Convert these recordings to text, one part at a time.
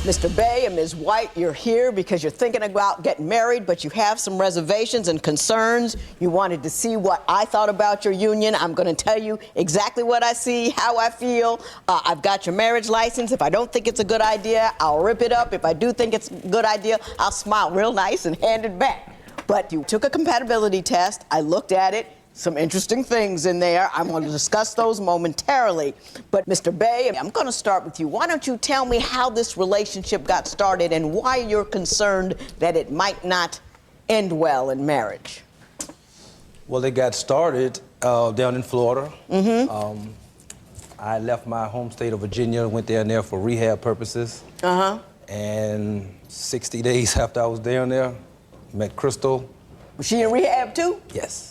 Mr. Bay and Ms. White, you're here because you're thinking about getting married, but you have some reservations and concerns. You wanted to see what I thought about your union. I'm going to tell you exactly what I see, how I feel. I've got your marriage license. If I don't think it's a good idea, I'll rip it up. If I do think it's a good idea, I'll smile real nice and hand it back. But you took a compatibility test. I looked at it. Some interesting things in there. I'm going to discuss those momentarily. But Mr. Bay, I'm going to start with you. Why don't you tell me how this relationship got started and why you're concerned that it might not end well in marriage? Well, it got started down in Florida. Mm-hmm. I left my home state of Virginia, went down there for rehab purposes. Uh-huh. And 60 days after I was down there, met Crystal. Was she in rehab too? Yes.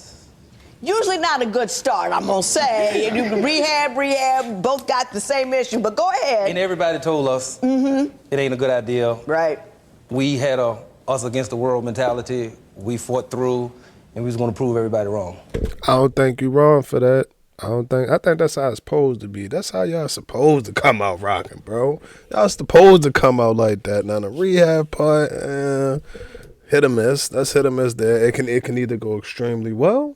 Usually not a good start, I'm gonna say. Rehab, both got the same issue, but go ahead. And everybody told us it ain't a good idea. Right. We had a us against the world mentality. We fought through, and we was gonna prove everybody wrong. I don't think you're wrong for that. I think that's how it's supposed to be. That's how y'all supposed to come out rocking, bro. Y'all supposed to come out like that. Now the rehab part, hit or miss. That's hit or miss there. It can either go extremely well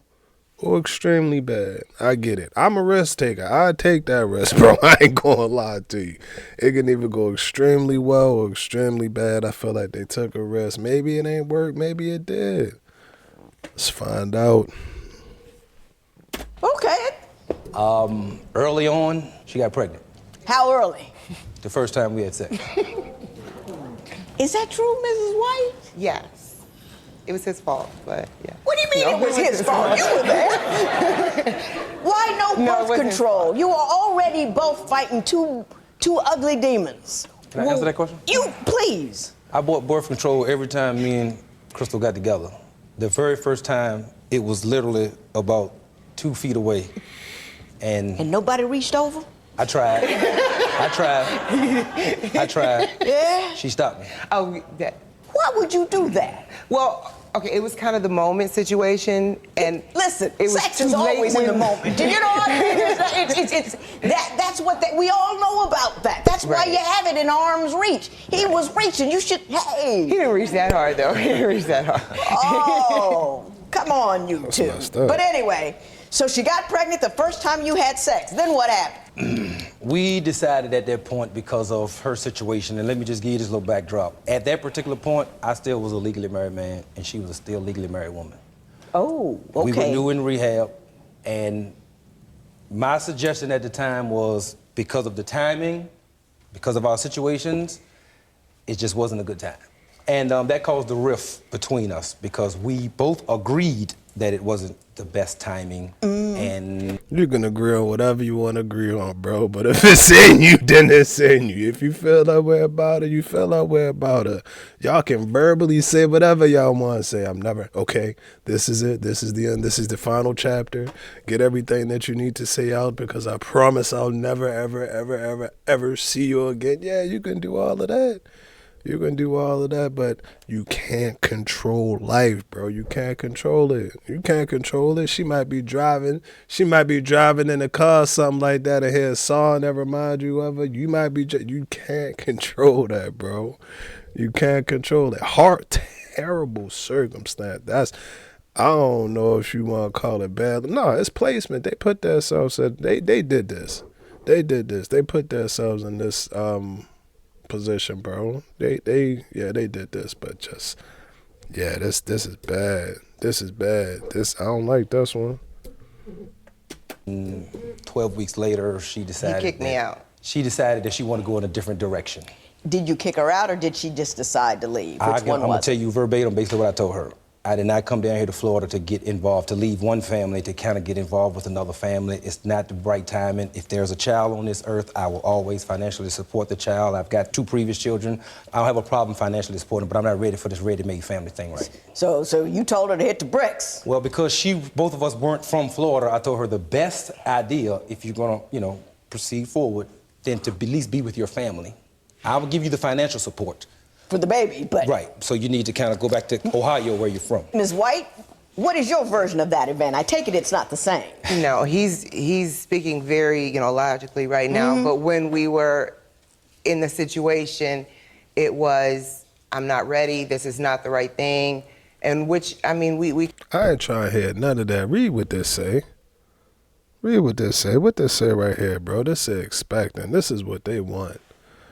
or extremely bad. I get it. I'm a risk taker. I take that risk, bro. I ain't gonna lie to you. It can either go extremely well or extremely bad. I feel like they took a risk. Maybe it ain't worked. Maybe it did. Let's find out. Okay. Early on, she got pregnant. How early? The first time we had sex. Is that true, Mrs. White? Yes. It was his fault, but yeah. What do you mean it was his fault? You were there. Why no birth control? You were already both fighting two ugly demons. Can I answer that question? You, please. I bought birth control every time me and Crystal got together. The very first time, it was literally about 2 feet away. And nobody reached over? I tried. I tried. Yeah? She stopped me. Oh, that. Why would you do that? Well, okay, it was kind of the moment situation, and listen, it was sex is always in the moment. Do you know what I mean? That's what we all know about that. That's why you have it in arm's reach. He was reaching. You should. Hey. He didn't reach that hard, though. He didn't reach that hard. Oh, come on, you two. But anyway, so she got pregnant the first time you had sex. Then what happened? We decided at that point because of her situation, and let me just give you this little backdrop. At that particular point, I still was a legally married man, and she was a still legally married woman. Oh, okay. We were new in rehab, and my suggestion at the time was because of the timing, because of our situations, it just wasn't a good time. And that caused a rift between us because we both agreed that it wasn't the best timing. And you can agree on whatever you want to agree on, bro. But if it's in you, then it's in you. If you feel that way about it, you feel that way about it. Y'all can verbally say whatever y'all want to say. I'm never, okay, this is it. This is the end. This is the final chapter. Get everything that you need to say out because I promise I'll never, ever, ever, ever, ever see you again. Yeah, you can do all of that. You can do all of that, but you can't control life, bro. You can't control it. You can't control it. She might be driving. She might be driving in a car, something like that, and hear a song that remind you of it. You might be. You can't control that, bro. You can't control it. Terrible circumstance. I don't know if you want to call it bad. No, it's placement. They put themselves. They did this. They did this. They put themselves in this position, bro. They did this, but just this is bad. This is bad. I don't like this one. 12 weeks later, she decided. He kicked me out. She decided that she wanted to go in a different direction. Did you kick her out, or did she just decide to leave? I'm gonna tell you verbatim, basically what I told her. I did not come down here to Florida to get involved, to leave one family, to kind of get involved with another family. It's not the right timing. If there's a child on this earth, I will always financially support the child. I've got 2 previous children. I don't have a problem financially supporting, but I'm not ready for this ready-made family thing right now. So you told her to hit the bricks? Well, because both of us weren't from Florida, I told her the best idea, if you're gonna, proceed forward, then to at least be with your family. I will give you the financial support. For the baby, but... Right, so you need to kind of go back to Ohio where you're from. Ms. White, what is your version of that event? I take it it's not the same. No, he's speaking very, logically right now, but when we were in the situation, it was, I'm not ready, this is not the right thing. And which, I mean, we I ain't trying to hear none of that. Read what this say. Read what this say. What this say right here, bro? This say expecting. This is what they want.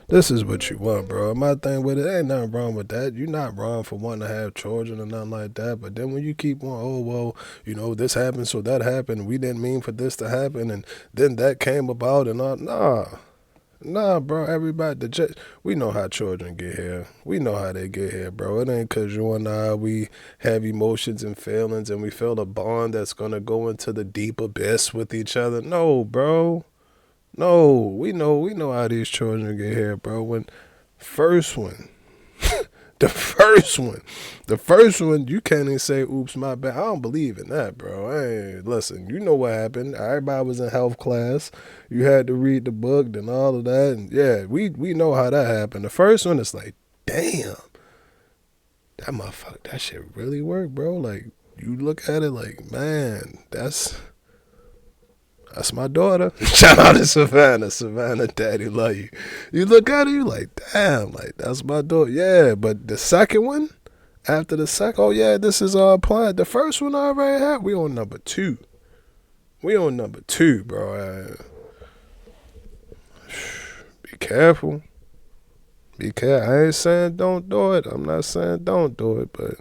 This is what you want, bro. My thing with it, ain't nothing wrong with that. You're not wrong for wanting to have children or nothing like that. But then when you keep on, oh, well, you know, this happened, so that happened. We didn't mean for this to happen. And then that came about and all. Nah, bro. Everybody, we know how children get here. We know how they get here, bro. It ain't because you and I, we have emotions and feelings and we feel a bond that's going to go into the deep abyss with each other. No, bro. No, we know how these children get here, bro. When first one, the first one, you can't even say, oops, my bad. I don't believe in that, bro. Hey, listen, you know what happened. Everybody was in health class. You had to read the book and all of that. And yeah, we know how that happened. The first one is like, damn, that motherfucker, that shit really worked, bro. Like, you look at it like, man, that's my daughter. Shout out to Savannah. Savannah, daddy love you. You look at her, you like, damn, like, that's my daughter. Yeah, but the second one, after the second, oh yeah, this is our plan. The first one I already had, we on number 2. We on number 2, bro. Be careful. Be careful. I ain't saying don't do it. I'm not saying don't do it, but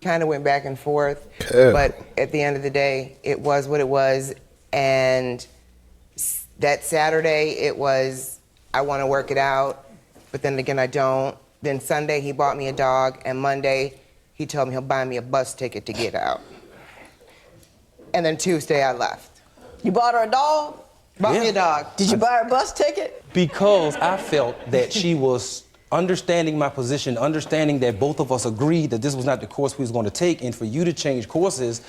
kind of went back and forth. Yeah. But at the end of the day, it was what it was. And that Saturday, it was, I want to work it out, but then again, I don't. Then Sunday, he bought me a dog, and Monday, he told me he'll buy me a bus ticket to get out. And then Tuesday, I left. You bought her a dog? Bought me a dog. Did you buy her a bus ticket? Because I felt that she was understanding my position, understanding that both of us agreed that this was not the course we was going to take, and for you to change courses,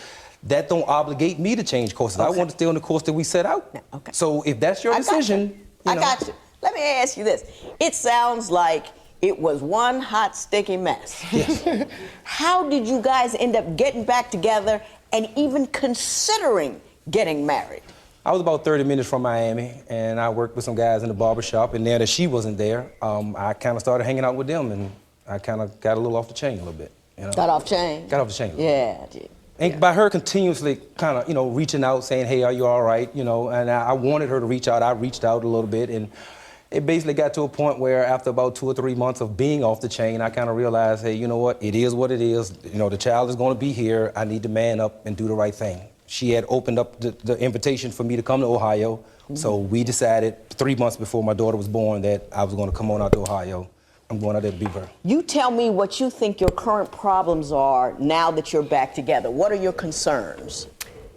that don't obligate me to change courses. Okay. I want to stay on the course that we set out. Okay. So if that's your decision, I got you. Let me ask you this. It sounds like it was one hot, sticky mess. Yes. How did you guys end up getting back together and even considering getting married? I was about 30 minutes from Miami, and I worked with some guys in the barber shop, and now that she wasn't there, I kind of started hanging out with them, and I kind of got a little off the chain a little bit. You know? Got off chain? Got off the chain. Yeah, I did. And by her continuously kind of, you know, reaching out, saying, hey, are you all right? You know, and I wanted her to reach out. I reached out a little bit, and it basically got to a point where after about 2 or 3 months of being off the chain, I kind of realized, hey, you know what? It is what it is. You know, the child is going to be here. I need to man up and do the right thing. She had opened up the invitation for me to come to Ohio, so we decided 3 months before my daughter was born that I was going to come on out to Ohio. I'm going out there to be with her. You tell me what you think your current problems are now that you're back together. What are your concerns?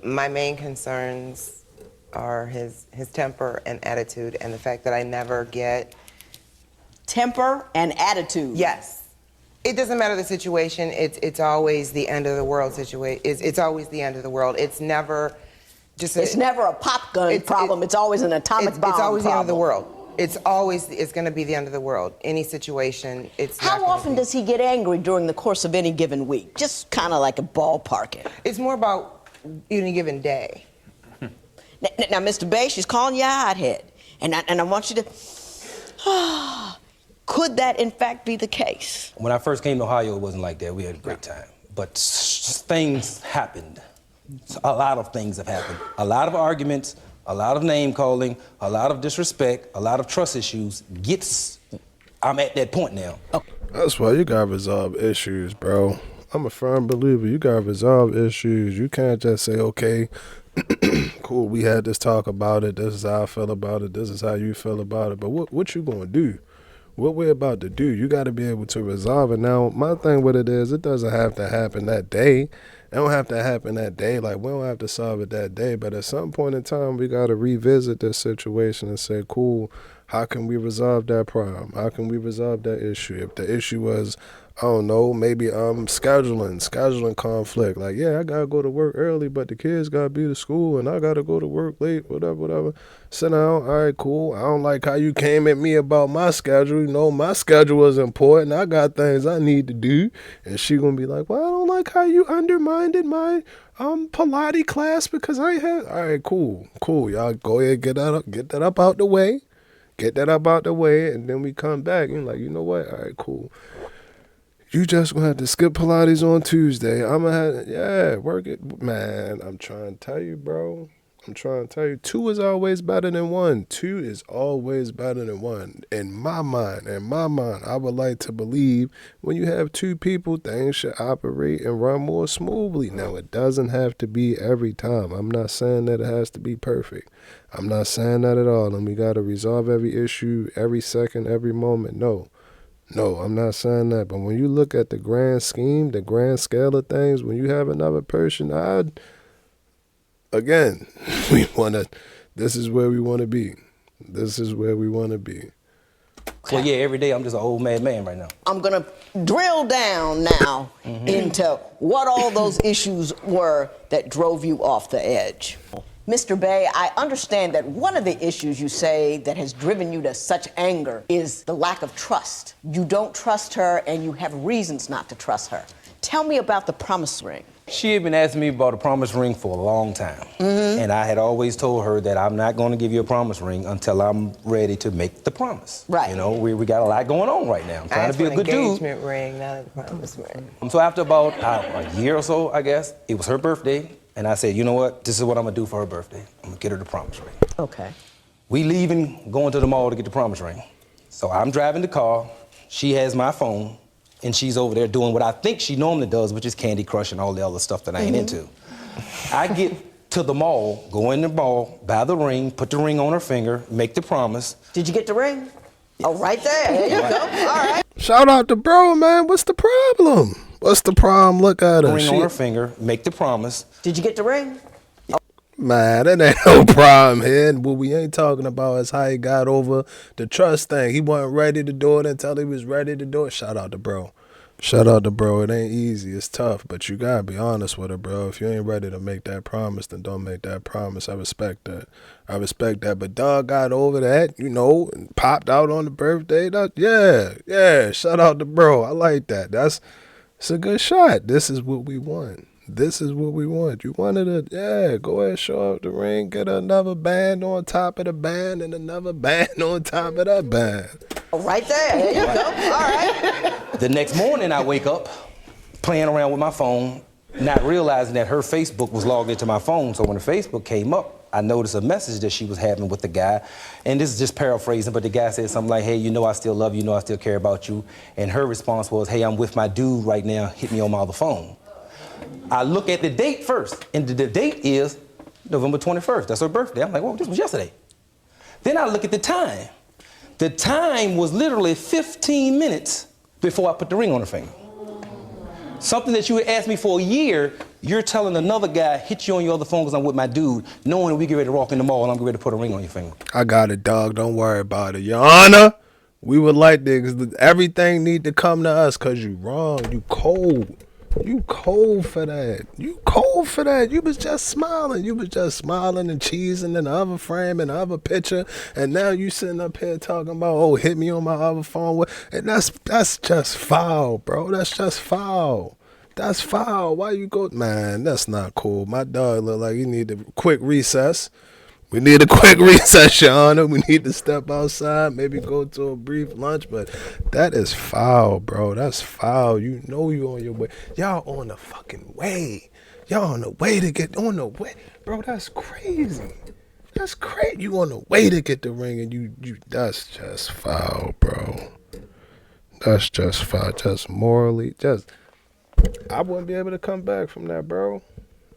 My main concerns are his temper and attitude, and the fact that I never get... Temper and attitude. Yes. It doesn't matter the situation. It's always the end of the world situation. It's always the end of the world. It's never just. It's never a pop gun problem. It's always an atomic bomb. It's always problem. the end of the world. It's going to be the end of the world. Any situation. How often does he get angry during the course of any given week? Just kind of like a ballpark it. It's more about any given day. Now, Mr. Bay, she's calling you a hothead, and I want you to. Could that, in fact, be the case? When I first came to Ohio, it wasn't like that. We had a great time. But things happened. A lot of things have happened. A lot of arguments, a lot of name calling, a lot of disrespect, a lot of trust issues. I'm at that point now. that's why you gotta resolve issues, bro. I'm a firm believer. You gotta resolve issues. You can't just say, okay, cool, we had this talk about it. This is how I feel about it. This is how you feel about it. But what you gonna do? What we're about to do, you got to be able to resolve it. Now, my thing with it is, it doesn't have to happen that day. It don't have to happen that day. Like, we don't have to solve it that day. But at some point in time, we got to revisit this situation and say, cool, how can we resolve that problem? How can we resolve that issue? If the issue was, I don't know, maybe scheduling conflict. Like, yeah, I got to go to work early, but the kids got to be to school, and I got to go to work late, whatever. Sit down, all right, cool. I don't like how you came at me about my schedule. You know, my schedule is important. I got things I need to do. And she going to be like, well, I don't like how you undermined my Pilates class because I had, all right, cool. Y'all go ahead, get that up out the way. get that up out the way, and then we come back and like, you know what? All right, cool. You just gonna have to skip Pilates on Tuesday. I'm gonna have, work it. Man, I'm trying to tell you, bro. I'm trying to tell you, 2 is always better than 1. 2 is always better than 1. In my mind, I would like to believe when you have 2 people, things should operate and run more smoothly. Now, it doesn't have to be every time. I'm not saying that it has to be perfect. I'm not saying that at all. And we got to resolve every issue, every second, every moment. No, I'm not saying that. But when you look at the grand scheme, the grand scale of things, when you have another person, again, this is where we want to be. This is where we want to be. So yeah, every day I'm just an old mad man right now. I'm going to drill down now into what all those issues were that drove you off the edge. Mr. Bay, I understand that one of the issues you say that has driven you to such anger is the lack of trust. You don't trust her and you have reasons not to trust her. Tell me about the promise ring. She had been asking me about a promise ring for a long time. And I had always told her that I'm not going to give you a promise ring until I'm ready to make the promise. Right. You know, we got a lot going on right now. I'm trying to be a good dude. Engagement ring, not a promise ring. So after about a year or so, I guess, it was her birthday. And I said, you know what? This is what I'm going to do for her birthday. I'm going to get her the promise ring. Okay. We leaving, going to the mall to get the promise ring. So I'm driving the car. She has my phone. And she's over there doing what I think she normally does, which is Candy Crush and all the other stuff that I ain't into. I get to the mall, go in the mall, buy the ring, put the ring on her finger, make the promise. Did you get the ring? Oh, right there. There you go. All right. Shout out to bro, man. What's the problem? What's the problem? Look at her. Ring on her finger, make the promise. Did you get the ring? Man, that ain't no problem here. What we ain't talking about is how he got over the trust thing. He wasn't ready to do it until he was ready to do it. Shout out to bro. Shout out to bro. It ain't easy. It's tough, but you gotta be honest with her, bro. If you ain't ready to make that promise, then don't make that promise. I respect that. But dog got over that, you know, and popped out on the birthday. Yeah. Shout out to bro. I like that. It's a good shot. This is what we want. You wanted to, go ahead, show up the ring, get another band on top of the band and another band on top of that band. Right there. There you go. All right. The next morning I wake up playing around with my phone, not realizing that her Facebook was logged into my phone. So when the Facebook came up, I noticed a message that she was having with the guy. And this is just paraphrasing, but the guy said something like, hey, you know I still love you, you know I still care about you. And her response was, hey, I'm with my dude right now, hit me on my other phone. I look at the date first, and the date is November 21st. That's her birthday. I'm like, whoa, this was yesterday. Then I look at the time. The time was literally 15 minutes before I put the ring on her finger. Something that you had asked me for a year, you're telling another guy, hit you on your other phone because I'm with my dude, knowing we get ready to walk in the mall and I'm getting ready to put a ring on your finger. I got it, dog. Don't worry about it. Your Honor, we would like this. Everything need to come to us because you wrong. You cold. You cold for that. You was just smiling. You was just smiling and cheesing in the other frame and the other picture. And now you sitting up here talking about, oh, hit me on my other phone. And that's just foul, bro. That's just foul. That's foul. Why you go? Man, that's not cool. My dog look like he need a quick recess. We need a quick recess, Your Honor. We need to step outside, maybe go to a brief lunch, but that is foul, bro. That's foul. You know you on your way. Y'all on the fucking way. Y'all on the way to get on the way. Bro, that's crazy. That's crazy. You on the way to get the ring and you that's just foul, bro. That's just foul. Just morally, I wouldn't be able to come back from that, bro.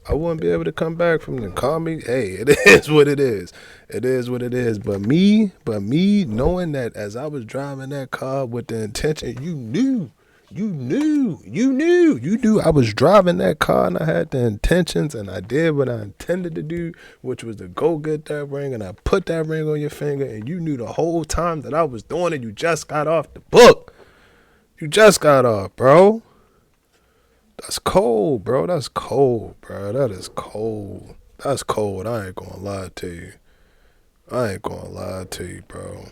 I wouldn't be able to come back from them. Call me, hey, it is what it is. It is what it is. But me, knowing that as I was driving that car with the intention, you knew I was driving that car and I had the intentions and I did what I intended to do, which was to go get that ring, and I put that ring on your finger, and you knew the whole time that I was doing it. You just got off the book. You just got off, bro. That's cold, bro. That's cold, bro. That is cold. That's cold. I ain't gonna lie to you, bro.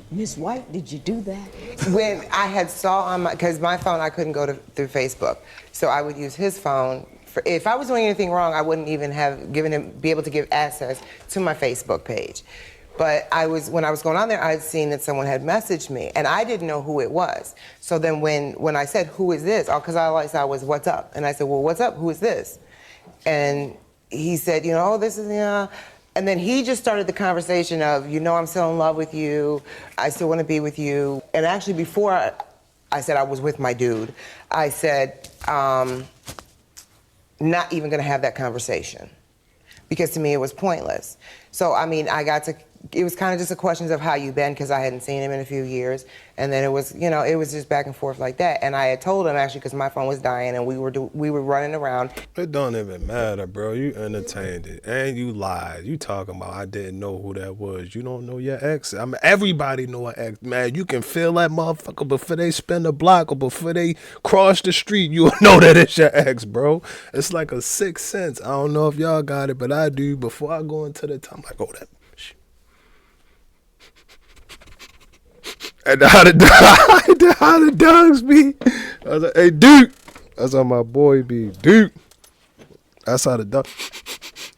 Ms. White, did you do that? When I had saw on because my phone, I couldn't go through Facebook. So I would use his phone. If I was doing anything wrong, I wouldn't even have be able to give access to my Facebook page. But when I was going on there, I had seen that someone had messaged me, and I didn't know who it was. So then when I said, who is this? Because all I saw was, what's up? And I said, well, what's up? Who is this? And he said, oh, this is, And then he just started the conversation of, I'm still in love with you. I still want to be with you. And actually, before I said I was with my dude, I said, not even going to have that conversation. Because to me, it was pointless. So, it was kind of just a question of how you been, because I hadn't seen him in a few years. And then it was, it was just back and forth like that. And I had told him, actually, because my phone was dying and we were running around. It don't even matter, bro. You entertained it. And you lied. You talking about I didn't know who that was. You don't know your ex. Everybody know an ex. Man, you can feel that motherfucker before they spin the block or before they cross the street. You'll know that it's your ex, bro. It's like a sixth sense. I don't know if y'all got it, but I do. Before I go into the time, I'm like, oh, that. And how the dogs be. I was like, hey, Duke. That's how my boy be. Duke. That's how the dog.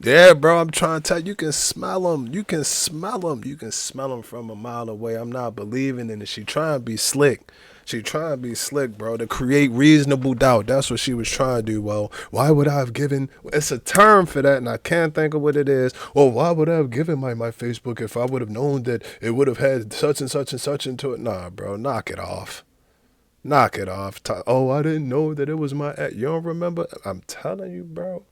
Yeah, bro, I'm trying to tell you, you can smell them. You can smell them. You can smell them from a mile away. I'm not believing in it. She trying to be slick. She trying to be slick, bro, to create reasonable doubt. That's what she was trying to do. Well, why would I have given, it's a term for that, and I can't think of what it is. Well, why would I have given my Facebook if I would have known that it would have had such and such and such into it? Nah, bro, knock it off. Knock it off. Oh, I didn't know that it was my ex. You don't remember? I'm telling you, bro.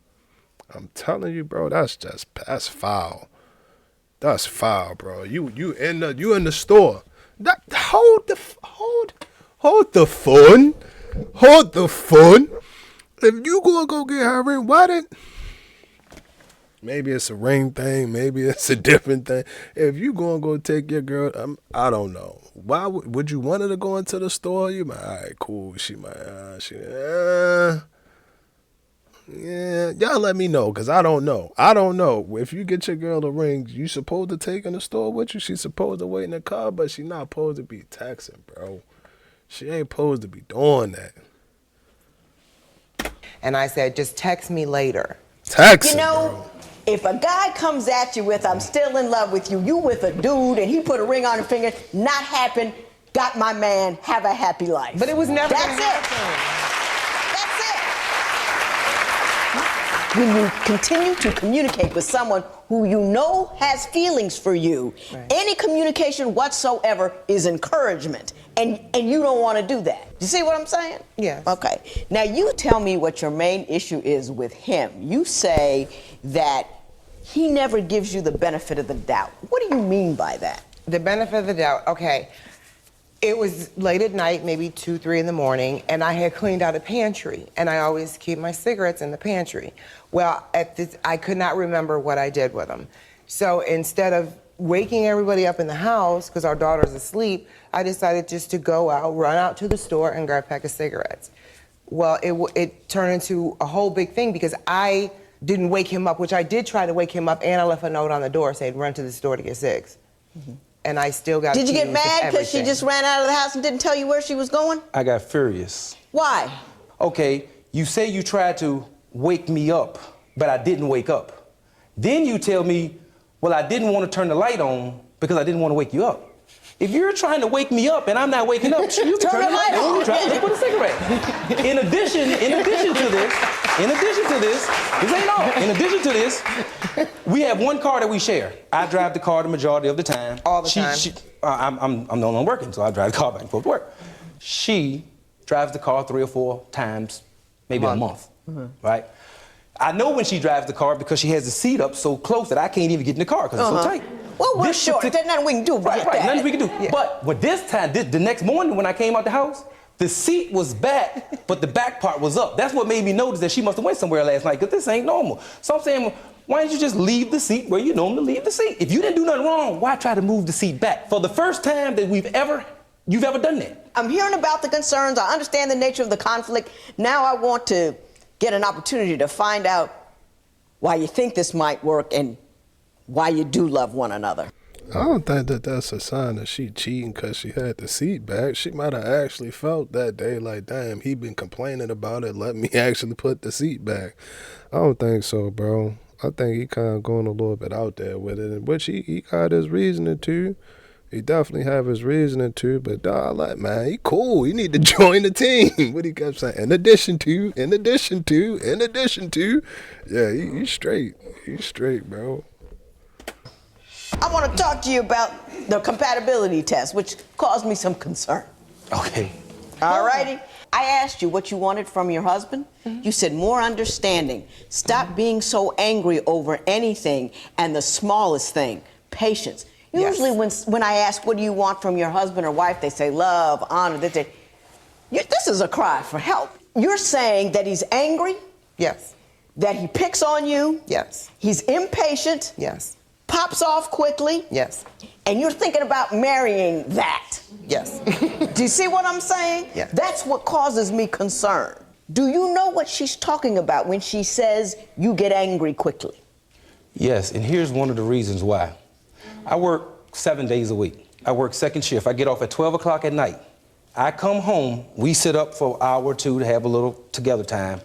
That's foul. That's foul, bro. You in the store. Hold the phone. Hold the phone. If you gonna go get her ring, why didn't? Maybe it's a ring thing. Maybe it's a different thing. If you gonna go take your girl, I don't know. Why would you want her to go into the store? You might, all right, cool. She might, yeah. Y'all let me know, cause I don't know. If you get your girl a ring, you supposed to take in the store with you. She's supposed to wait in the car, but she not supposed to be texting, bro. She ain't supposed to be doing that. And I said, just text me later. Texting, bro. If a guy comes at you with, I'm still in love with you, you with a dude, and he put a ring on your finger, not happen, got my man, have a happy life. But it was never That's gonna it. That's it. When you continue to communicate with someone who you know has feelings for you, right, any communication whatsoever is encouragement. And you don't want to do that. You see what I'm saying? Yes. Okay. Now you tell me what your main issue is with him. You say that he never gives you the benefit of the doubt. What do you mean by that? The benefit of the doubt, okay. It was late at night, maybe 2, 3 in the morning, and I had cleaned out a pantry, and I always keep my cigarettes in the pantry. Well, I could not remember what I did with them. So instead of waking everybody up in the house, because our daughter's asleep, I decided just to go out, run out to the store, and grab a pack of cigarettes. Well, it turned into a whole big thing because I didn't wake him up, which I did try to wake him up, and I left a note on the door saying, run to the store to get cigs. Mm-hmm. And I still got. Did you get mad because she just ran out of the house and didn't tell you where she was going? I got furious. Why? Okay, you say you tried to wake me up, but I didn't wake up. Then you tell me, well, I didn't want to turn the light on because I didn't want to wake you up. If you're trying to wake me up and I'm not waking up, you can turn the light on. Try to put a cigarette. In addition to this, we have one car that we share. I drive the car the majority of the time. All the time. I'm no longer working, so I drive the car back and forth to work. She drives the car 3 or 4 times, maybe a month, right? I know when she drives the car because she has the seat up so close that I can't even get in the car because it's so tight. Well, we're short. There's nothing we can do about that. Nothing we can do. Yeah. But with this time, the next morning when I came out the house, the seat was back, but the back part was up. That's what made me notice that she must have went somewhere last night because this ain't normal. So I'm saying, why don't you just leave the seat where you normally leave the seat? If you didn't do nothing wrong, why try to move the seat back? For the first time that you've ever done that. I'm hearing about the concerns. I understand the nature of the conflict. Now I want to get an opportunity to find out why you think this might work and why you do love one another. I don't think that's a sign that she cheating because she had the seat back. She might have actually felt that day like, damn, he been complaining about it. Let me actually put the seat back. I don't think so, bro. I think he kind of going a little bit out there with it, which he got his reasoning to. He definitely have his reasoning to, but dog, like, man, he cool. He need to join the team. What he kept saying, in addition to. Yeah, he's straight. He's straight, bro. I want to talk to you about the compatibility test, which caused me some concern. Okay. All righty. I asked you what you wanted from your husband. You said more understanding. Stop being so angry over anything and the smallest thing. Patience. Usually when I ask what do you want from your husband or wife, they say love, honor. They say, this is a cry for help. You're saying that he's angry? Yes. That he picks on you? Yes. He's impatient? Yes. Pops off quickly? Yes. And you're thinking about marrying that? Yes. Do you see what I'm saying? Yes. That's what causes me concern. Do you know what she's talking about when she says you get angry quickly? Yes, and here's one of the reasons why. I work 7 days a week. I work second shift. I get off at 12 o'clock at night. I come home, we sit up for an hour or two to have a little together time.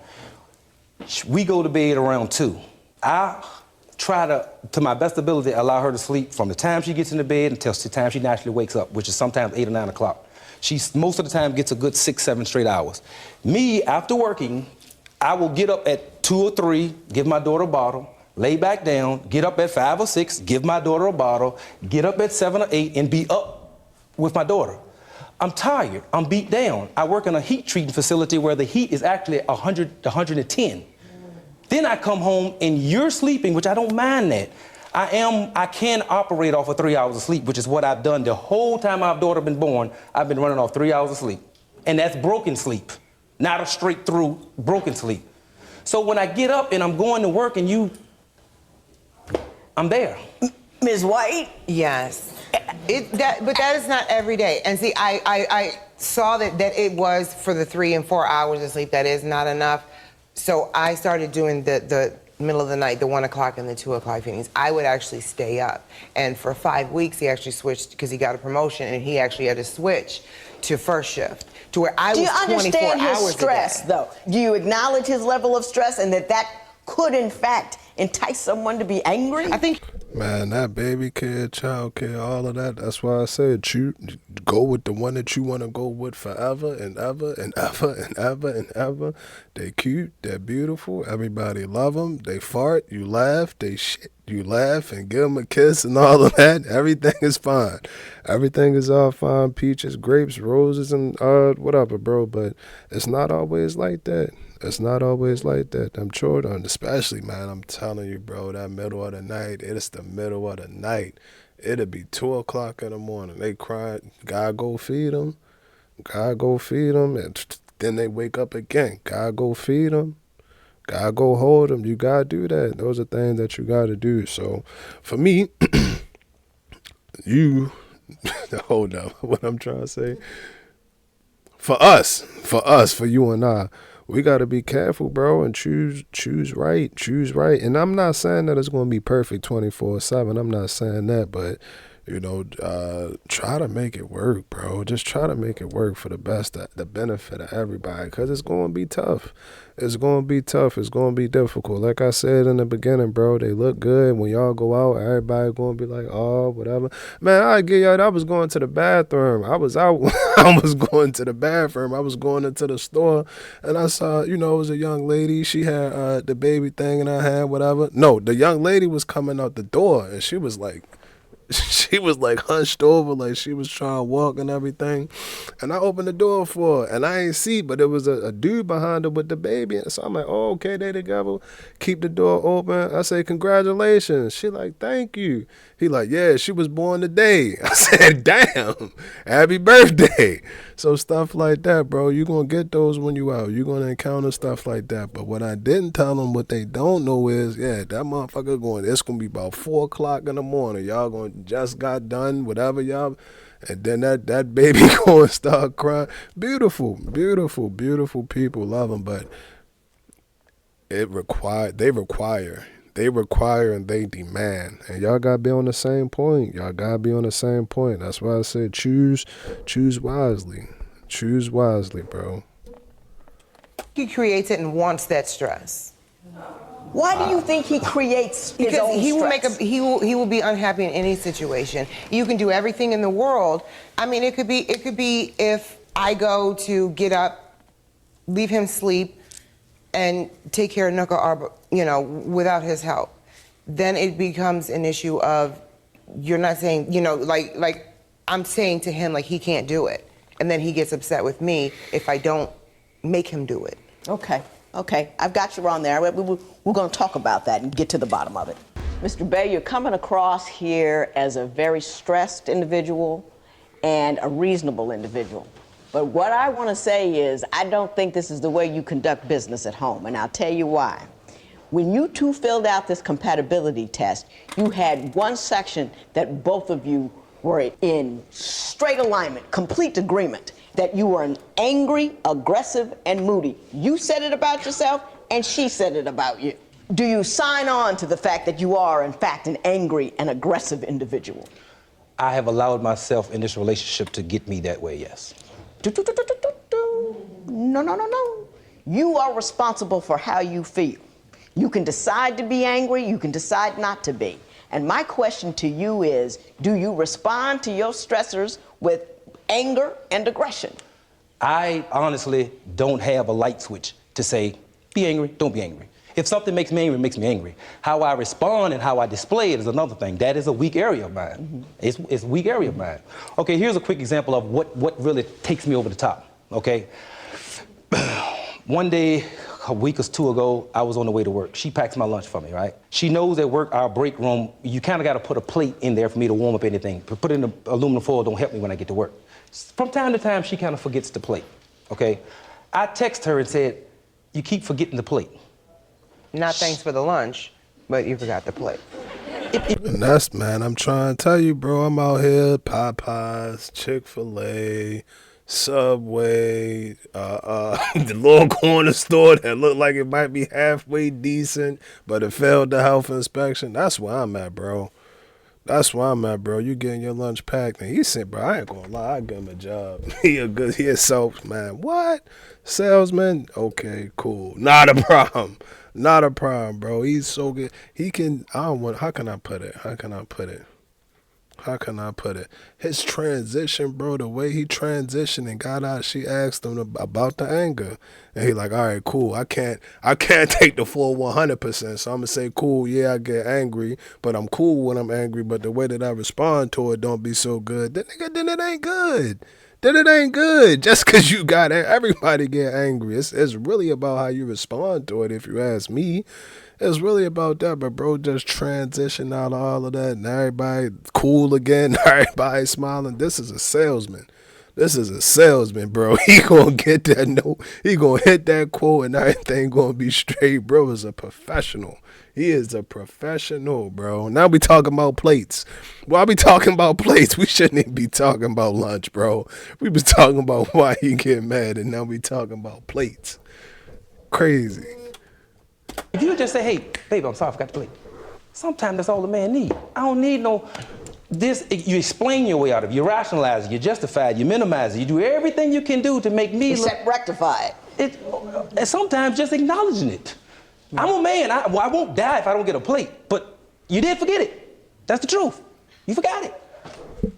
We go to bed around 2. I try to my best ability, allow her to sleep from the time she gets into bed until the time she naturally wakes up, which is sometimes 8 or 9 o'clock. She most of the time gets a good 6, 7 straight hours. Me, after working, I will get up at 2 or 3, give my daughter a bottle, lay back down, get up at 5 or 6, give my daughter a bottle, get up at 7 or 8, and be up with my daughter. I'm tired, I'm beat down. I work in a heat treating facility where the heat is actually 100 to 110. Then I come home and you're sleeping, which I don't mind that. I can operate off of 3 hours of sleep, which is what I've done the whole time my daughter been born. I've been running off 3 hours of sleep. And that's broken sleep, not a straight through broken sleep. So when I get up and I'm going to work and I'm there. Ms. White? Yes. But that is not every day. And see, I saw that it was for the 3 and 4 hours of sleep. That is not enough. So I started doing the middle of the night, the 1 o'clock and the 2 o'clock meetings. I would actually stay up. And for 5 weeks, he actually switched because he got a promotion and he actually had to switch to first shift to where I was 24 hours a day. Do you understand his stress, though? Do you acknowledge his level of stress and that could, in fact, entice someone to be angry? I think. Man, that baby care, child care, all of that. That's why I said go with the one that you want to go with forever and ever and ever and ever and ever. They cute, they're beautiful, everybody love them. They fart, you laugh, they shit, you laugh and give them a kiss and all of that. Everything is fine. Everything is all fine. Peaches, grapes, roses, and whatever, bro. But it's not always like that. It's not always like that. Them children, especially, man, I'm telling you, bro, that middle of the night, it is the middle of the night. It'll be 2 o'clock in the morning. They crying, God go feed them. God go feed them. And then they wake up again. God go feed them. God go hold them. You got to do that. Those are things that you got to do. So for me, hold up, what I'm trying to say. For us, for you and I, we got to be careful, bro, and choose right. And I'm not saying that it's going to be perfect 24/7. I'm not saying that, but, try to make it work, bro. Just try to make it work for the best, the benefit of everybody, because it's going to be tough. It's going to be tough. It's going to be difficult. Like I said in the beginning, bro, they look good. When y'all go out, everybody going to be like, oh, whatever. Man, I get y'all, I was going to the bathroom. I was out. I was going to the bathroom. I was going into the store, and I saw, it was a young lady. She had the baby thing in her hand, whatever. No, the young lady was coming out the door, and she was like hunched over, like she was trying to walk and everything. And I opened the door for her, and I ain't see, but there was a dude behind her with the baby. And so I'm like, oh, okay, they together. Keep the door open. I say, congratulations. She like, thank you. He like, yeah, she was born today. I said, damn, happy birthday. So stuff like that, bro, you're going to get those when you out. You're going to encounter stuff like that. But what I didn't tell them, what they don't know is, that motherfucker it's going to be about 4 o'clock in the morning. Y'all going to just got done, whatever y'all. And then that baby going to start crying. Beautiful, beautiful, beautiful people. Love them. But they require and they demand. And y'all got to be on the same point. That's why I said choose wisely. Choose wisely, bro. He creates it and wants that stress. Why do you think he creates his Because own he will stress? he will be unhappy in any situation. You can do everything in the world. I mean, it could be if I go to get up, leave him sleep, and take care of Nuka Arbor, without his help. Then it becomes an issue of you're not saying, like I'm saying to him like he can't do it, and then he gets upset with me if I don't make him do it. Okay, I've got you on there. We're going to talk about that and get to the bottom of it. Mr. Bay, you're coming across here as a very stressed individual and a reasonable individual. But what I want to say is I don't think this is the way you conduct business at home, and I'll tell you why. When you two filled out this compatibility test, you had one section that both of you were in straight alignment, complete agreement, that you were an angry, aggressive, and moody. You said it about yourself, and she said it about you. Do you sign on to the fact that you are, in fact, an angry and aggressive individual? I have allowed myself in this relationship to get me that way, yes. No. You are responsible for how you feel. You can decide to be angry, you can decide not to be. And my question to you is, do you respond to your stressors with anger and aggression? I honestly don't have a light switch to say, be angry, don't be angry. If something makes me angry, it makes me angry. How I respond and how I display it is another thing. That is a weak area of mine. Mm-hmm. It's a weak area of mine. Okay, here's a quick example of what really takes me over the top, okay? One day, a week or two ago, I was on the way to work. She packs my lunch for me, right? She knows at work, our break room, you kind of got to put a plate in there for me to warm up anything. Put in the aluminum foil don't help me when I get to work. From time to time, she kind of forgets the plate, okay? I text her and said, you keep forgetting the plate. Not thanks for the lunch, but you forgot the plate. And that's, man, I'm trying to tell you, bro, I'm out here, Popeyes, Chick-fil-A, Subway, the little corner store that looked like it might be halfway decent, but it failed the health inspection. That's where I'm at, bro. That's where I'm at, bro. You getting your lunch packed. And he said, bro, I ain't gonna lie, I give him a job. He a salesman. What? Salesman? Okay, cool. Not a problem. Not a problem, bro. He's so good. He can, how can I put it? His transition, bro, the way he transitioned and got out, she asked him about the anger. And he like, all right, cool. I can't take the full 100%. So I'm going to say, cool, yeah, I get angry, but I'm cool when I'm angry. But the way that I respond to it don't be so good. Then it ain't good. Just because you got it, everybody get angry. It's really about how you respond to it, if you ask me. It's really about that, but bro, just transition out of all of that and everybody cool again, everybody smiling. This is a salesman. Bro. He gonna get that note. He gonna hit that quote and everything gonna be straight. Bro is a professional. He is a professional, bro. Now we talking about plates. While we talking about plates, we shouldn't even be talking about lunch, bro. We was talking about why he get mad, and now we talking about plates. Crazy. If you just say, hey, baby, I'm sorry, I forgot the plate. Sometimes that's all the man need. I don't need you explain your way out of it. You rationalize it, you justify it, you minimize it, you do everything you can do to make me Except rectify it. And sometimes just acknowledging it. I'm a man, I won't die if I don't get a plate, but you did forget it. That's the truth. You forgot it.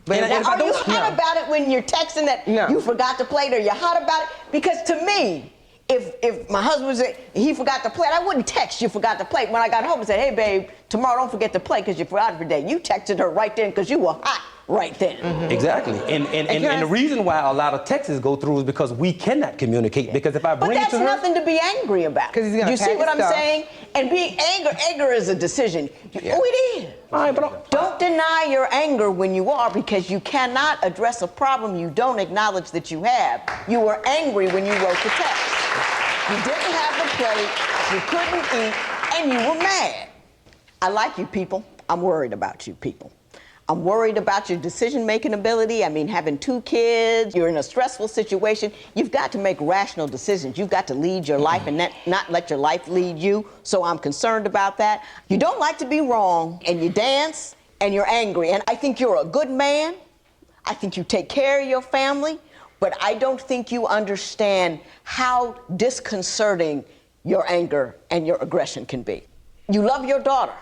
But are you hot about it when you're texting that you forgot the plate, or you're hot about it? Because to me, if my husband was he forgot the plate, I wouldn't text you forgot the plate. When I got home and said, hey babe, tomorrow don't forget the plate because you forgot it today. You texted her right then because you were hot right then. Mm-hmm. Exactly. And the reason why a lot of texts go through is because we cannot communicate. Because if I bring it to her, but that's nothing to be angry about. Because he's gonna you see what I'm saying? And being anger is a decision. Oh, it is. All right, but don't deny your anger when you are, because you cannot address a problem you don't acknowledge that you have. You were angry when you wrote the text. You didn't have the plate, you couldn't eat, and you were mad. I like you people. I'm worried about you people. I'm worried about your decision-making ability. I mean, having 2 kids, you're in a stressful situation. You've got to make rational decisions. You've got to lead your life and not let your life lead you. So I'm concerned about that. You don't like to be wrong, and you dance, and you're angry. And I think you're a good man. I think you take care of your family. But I don't think you understand how disconcerting your anger and your aggression can be. You love your daughter,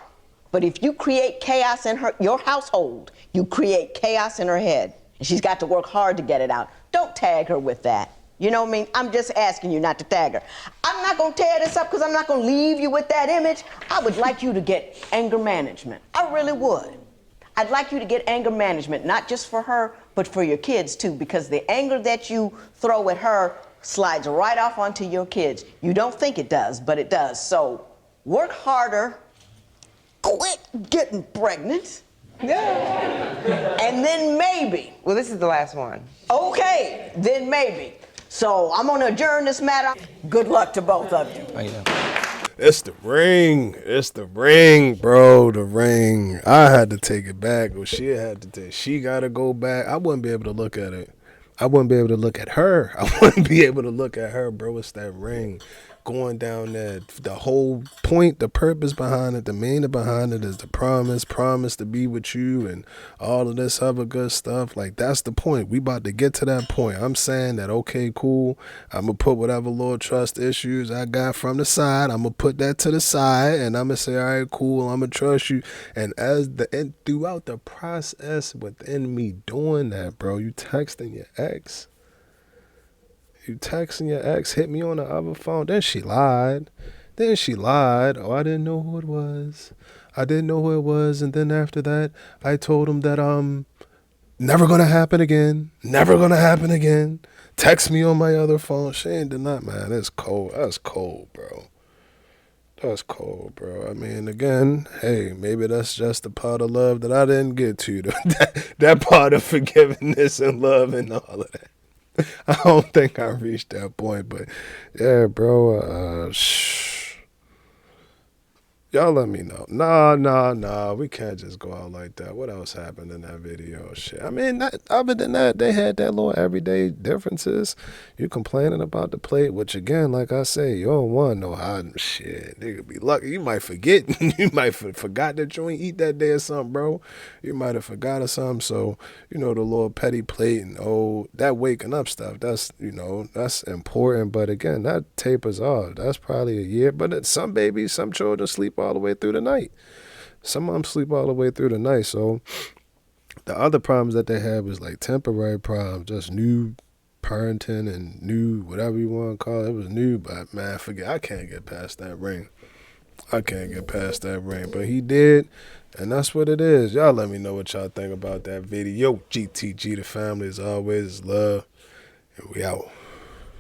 but if you create chaos in your household, you create chaos in her head, and she's got to work hard to get it out. Don't tag her with that. You know what I mean? I'm just asking you not to tag her. I'm not going to tear this up because I'm not going to leave you with that image. I would like you to get anger management. I really would. I'd like you to get anger management, not just for her, but for your kids too, because the anger that you throw at her slides right off onto your kids. You don't think it does, but it does. So work harder, quit getting pregnant, and then maybe. Well, this is the last one. Okay, then maybe. So I'm gonna adjourn this matter. Good luck to both of you. How you doing? It's the ring. It's the ring, bro. The ring. I had to take it back. Or she had to take. She got to go back. I wouldn't be able to look at it. I wouldn't be able to look at her. I wouldn't be able to look at her, bro. It's that ring going down there. The whole point, the purpose behind it, the meaning behind it is the promise to be with you and all of this other good stuff. Like, that's the point. We about to get to that point. I'm saying that, okay, cool. I'm going to put whatever little trust issues I got from the side. I'm going to put that to the side and I'm going to say, all right, cool. I'm going to trust you. And throughout the process within me doing that, bro, you texting your ex. You texting your ex, hit me on the other phone. Then she lied. Oh, I didn't know who it was. And then after that, I told him that never gonna happen again. Text me on my other phone. She ain't denied, man. It's cold. That's cold, bro. I mean, again, hey, maybe that's just the part of love that I didn't get to. That part of forgiveness and love and all of that. I don't think I reached that point, but yeah, bro. Y'all let me know. Nah. We can't just go out like that. What else happened in that video? Shit. I mean, other than that, they had that little everyday differences. You complaining about the plate, which again, like I say, you don't want no hot shit. Nigga be lucky. You might forget. You might forgot that you ain't eat that day or something, bro. You might have forgot or something. So, the little petty plate and that waking up stuff, that's, that's important. But again, that tapers off. That's probably a year. But some children sleep all the way through the night. Some of them sleep all the way through the night. So the other problems that they had was like temporary problems, just new parenting and new whatever you want to call it. It was new, but man, I can't get past that ring. But he did, and that's what it is. Y'all let me know what y'all think about that video. GTG, the family, as always, love, and we out.